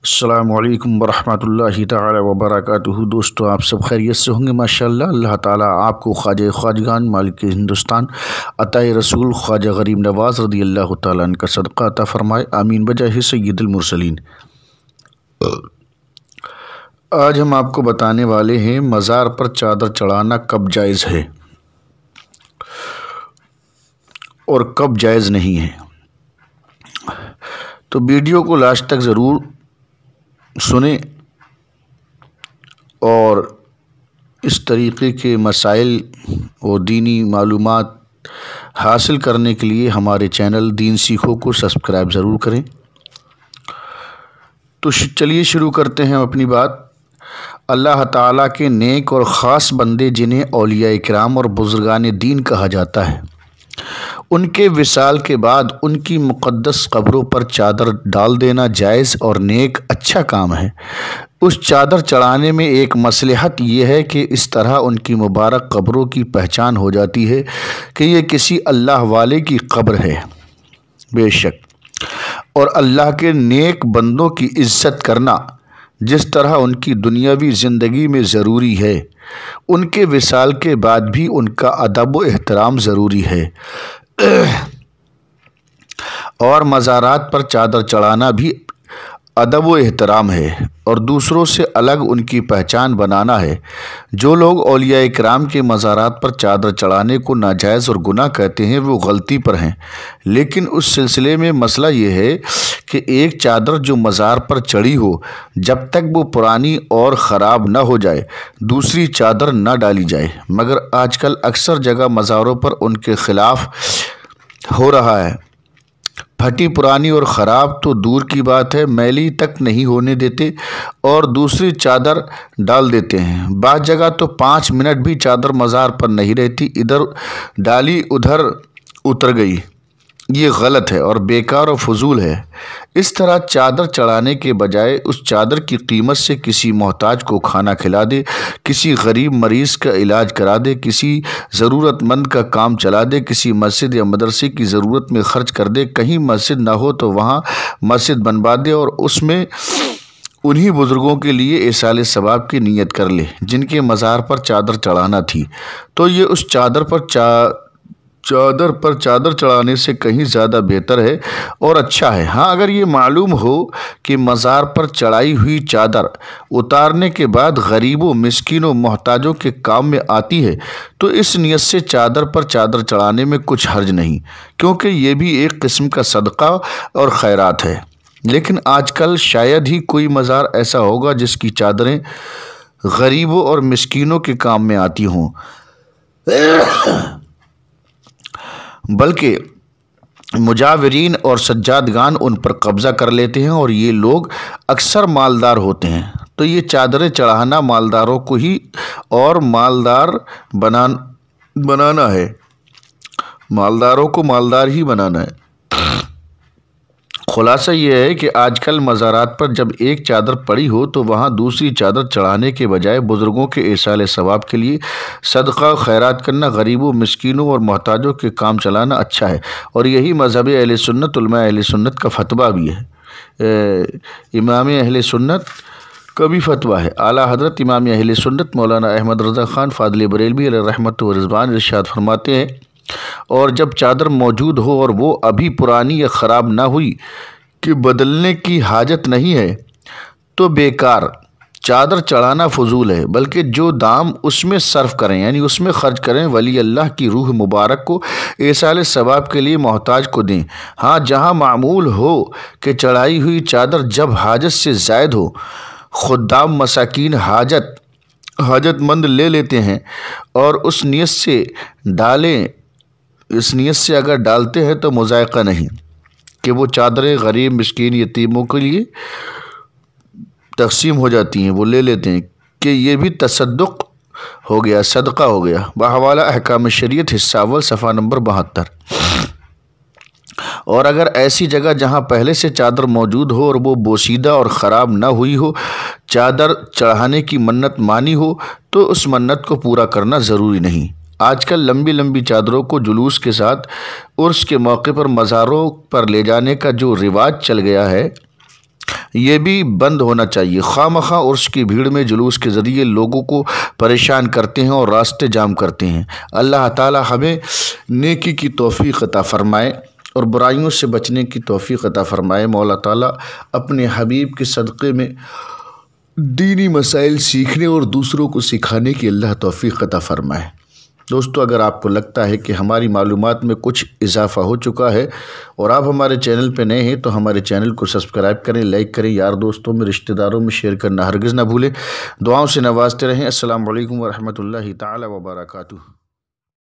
السلام علیکم ورحمۃ اللہ تعالی وبرکاتہ۔ دوستو آپ سب خیریت سے ہوں گے ماشاءاللہ۔ اللہ تعالیٰ آپ کو خواجہ خواجگان مالک ہندوستان عطائے رسول خواجہ غریب نواز رضی اللہ تعالیٰ عنہ کا صدقہ عطا فرمائے، آمین بجاہ سید المرسلین۔ آج ہم آپ کو بتانے والے ہیں مزار پر چادر چڑھانا کب جائز ہے اور کب جائز نہیں ہے۔ تو ویڈیو کو لاسٹ تک ضرور سنیں اور اس طریقے کے مسائل اور دینی معلومات حاصل کرنے کے لیے ہمارے چینل دین سیکھو کو سبسکرائب ضرور کریں۔ تو چلیے شروع کرتے ہیں اپنی بات۔ اللہ تعالیٰ کے نیک اور خاص بندے جنہیں اولیاء کرام اور بزرگان دین کہا جاتا ہے، ان کے وصال کے بعد ان کی مقدس قبروں پر چادر ڈال دینا جائز اور نیک اچھا کام ہے۔ اس چادر چڑھانے میں ایک مصلحت یہ ہے کہ اس طرح ان کی مبارک قبروں کی پہچان ہو جاتی ہے کہ یہ کسی اللہ والے کی قبر ہے۔ بے شک اور اللہ کے نیک بندوں کی عزت کرنا جس طرح ان کی دنیاوی زندگی میں ضروری ہے، ان کے وصال کے بعد بھی ان کا ادب و احترام ضروری ہے۔ اور مزارات پر چادر چڑھانا بھی ادب و احترام ہے اور دوسروں سے الگ ان کی پہچان بنانا ہے۔ جو لوگ اولیاء کرام کے مزارات پر چادر چڑھانے کو ناجائز اور گناہ کہتے ہیں وہ غلطی پر ہیں، لیکن اس سلسلے میں مسئلہ یہ ہے کہ ایک چادر جو مزار پر چڑھی ہو، جب تک وہ پرانی اور خراب نہ ہو جائے دوسری چادر نہ ڈالی جائے، مگر آج کل اکثر جگہ مزاروں پر ان کے خلاف ہو رہا ہے۔ پھٹی پرانی اور خراب تو دور کی بات ہے، میلی تک نہیں ہونے دیتے اور دوسری چادر ڈال دیتے ہیں۔ بعض جگہ تو 5 منٹ بھی چادر مزار پر نہیں رہتی، ادھر ڈالی ادھر اتر گئی۔ یہ غلط ہے اور بیکار و فضول ہے۔ اس طرح چادر چڑھانے کے بجائے اس چادر کی قیمت سے کسی محتاج کو کھانا کھلا دے، کسی غریب مریض کا علاج کرا دے، کسی ضرورت مند کا کام چلا دے، کسی مسجد یا مدرسے کی ضرورت میں خرچ کر دے، کہیں مسجد نہ ہو تو وہاں مسجد بنوا دے اور اس میں انہی بزرگوں کے لیے ایصال ثواب کی نیت کر لے جن کے مزار پر چادر چڑھانا تھی، تو یہ اس چادر پر چادر چڑھانے سے کہیں زیادہ بہتر ہے اور اچھا ہے۔ ہاں، اگر یہ معلوم ہو کہ مزار پر چڑھائی ہوئی چادر اتارنے کے بعد غریبوں، مسکینوں، محتاجوں کے کام میں آتی ہے تو اس نیت سے چادر پر چادر چڑھانے میں کچھ حرج نہیں، کیونکہ یہ بھی ایک قسم کا صدقہ اور خیرات ہے۔ لیکن آج کل شاید ہی کوئی مزار ایسا ہوگا جس کی چادریں غریبوں اور مسکینوں کے کام میں آتی ہوں، بلکہ مجاورین اور سجادگان ان پر قبضہ کر لیتے ہیں اور یہ لوگ اکثر مالدار ہوتے ہیں۔ تو یہ چادریں چڑھانا مالداروں کو ہی اور مالدار بنانا ہے، مالداروں کو مالدار ہی بنانا ہے۔ خلاصہ یہ ہے کہ آج کل مزارات پر جب ایک چادر پڑی ہو تو وہاں دوسری چادر چڑھانے کے بجائے بزرگوں کے ایصال ثواب کے لیے صدقہ خیرات کرنا، غریبوں، مسکینوں اور محتاجوں کے کام چلانا اچھا ہے، اور یہی مذہب اہل سنت، علماء اہل سنت کا فتویٰ بھی ہے۔ امام اہل سنت کا بھی فتویٰ ہے۔ اعلیٰ حضرت امام اہل سنت مولانا احمد رضا خان فاضل بریلوی علیہ رحمت و رضوان ارشاد فرماتے ہیں، اور جب چادر موجود ہو اور وہ ابھی پرانی یا خراب نہ ہوئی کہ بدلنے کی حاجت نہیں ہے تو بیکار چادر چڑھانا فضول ہے، بلکہ جو دام اس میں صرف کریں یعنی اس میں خرچ کریں ولی اللہ کی روح مبارک کو ایصال ثواب کے لیے محتاج کو دیں۔ ہاں، جہاں معمول ہو کہ چڑھائی ہوئی چادر جب حاجت سے زائد ہو، خدام مساکین حاجت مند لے لیتے ہیں اور اس نیت سے ڈالیں، اس نیت سے اگر ڈالتے ہیں تو مذائقہ نہیں کہ وہ چادریں غریب، مسکین، یتیموں کے لیے تقسیم ہو جاتی ہیں، وہ لے لیتے ہیں کہ یہ بھی تصدق ہو گیا، صدقہ ہو گیا۔ بحوالہ احکام شریعت حصہ اول صفحہ نمبر 72۔ اور اگر ایسی جگہ جہاں پہلے سے چادر موجود ہو اور وہ بوسیدہ اور خراب نہ ہوئی ہو، چادر چڑھانے کی منت مانی ہو تو اس منت کو پورا کرنا ضروری نہیں۔ آج کل لمبی لمبی چادروں کو جلوس کے ساتھ عرس کے موقع پر مزاروں پر لے جانے کا جو رواج چل گیا ہے، یہ بھی بند ہونا چاہیے۔ خواہ عرس کی بھیڑ میں جلوس کے ذریعے لوگوں کو پریشان کرتے ہیں اور راستے جام کرتے ہیں۔ اللہ تعالی ہمیں نیکی کی توفیق عطا فرمائے اور برائیوں سے بچنے کی توفیق عطا فرمائے۔ مولا تعالی اپنے حبیب کے صدقے میں دینی مسائل سیکھنے اور دوسروں کو سکھانے کی اللہ توفیق عطا فرمائے۔ دوستو، اگر آپ کو لگتا ہے کہ ہماری معلومات میں کچھ اضافہ ہو چکا ہے اور آپ ہمارے چینل پہ نئے ہیں تو ہمارے چینل کو سبسکرائب کریں، لائک کریں، یار دوستوں میں، رشتہ داروں میں شیئر کرنا ہرگز نہ بھولیں۔ دعاؤں سے نوازتے رہیں۔ السلام علیکم ورحمۃ اللہ تعالی وبرکاتہ۔